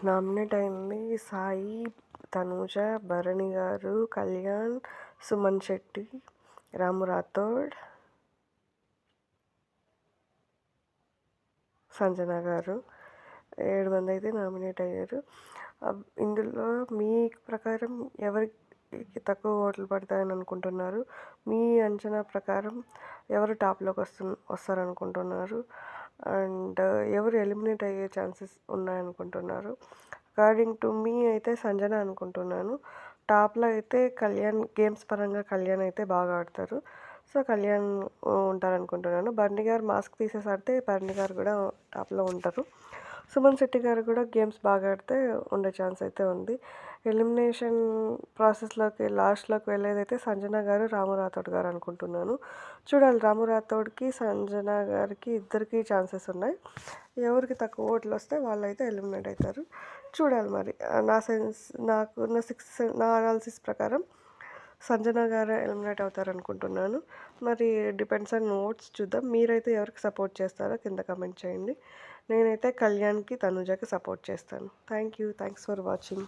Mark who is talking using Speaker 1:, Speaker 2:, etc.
Speaker 1: Nominate అయింది సాయి, తనూజ, భరణి గారు, కళ్యాణ్, సుమన్ శెట్టి, రాము రాథోడ్, సంజన గారు. 7 మంది అయితే నామినేట్ అయ్యారు. ఇందులో మీ ప్రకారం ఎవరికి తక్కువ ఓట్లు పడతాయని అనుకుంటున్నారు? మీ అంచనా ప్రకారం ఎవరు టాప్లోకి వస్తారనుకుంటున్నారు? అండ్ ఎవరు ఎలిమినేట్ అయ్యే ఛాన్సెస్ ఉన్నాయనుకుంటున్నారు? అకార్డింగ్ టు మీ అయితే సంజన అనుకుంటున్నాను. టాప్లో అయితే కళ్యాణ్, గేమ్స్ పరంగా కళ్యాణ్ అయితే బాగా ఆడతారు. సో కళ్యాణ్ ఉంటారనుకుంటున్నాను. బర్ని గారు మాస్క్ తీసేసి ఆడితే బర్ని గారు కూడా టాప్లో ఉంటారు. సుమన్ శెట్టి గారు కూడా గేమ్స్ బాగా ఆడితే ఉండే ఛాన్స్ అయితే ఉంది. ఎలిమినేషన్ ప్రాసెస్లోకి లాస్ట్లోకి వెళ్ళేదైతే సంజన గారు, రాము రాథోడ్ గారు అనుకుంటున్నాను. చూడాలి, రాము రాథోడ్కి, సంజన గారికి ఇద్దరికి ఛాన్సెస్ ఉన్నాయి. ఎవరికి తక్కువ ఓట్లు వస్తే వాళ్ళైతే ఎలిమినేట్ అవుతారు. చూడాలి మరి. నా అనాలిసిస్ ప్రకారం సంజన గారు ఎలిమినేట్ అవుతారు అనుకుంటున్నాను. మరి డిపెండ్స్ ఆన్ ఓట్స్. చూద్దాం. మీరైతే ఎవరికి సపోర్ట్ చేస్తారో కింద కమెంట్ చేయండి. నేనైతే కళ్యాణ్కి, తనుజకి సపోర్ట్ చేస్తాను. Thanks for watching.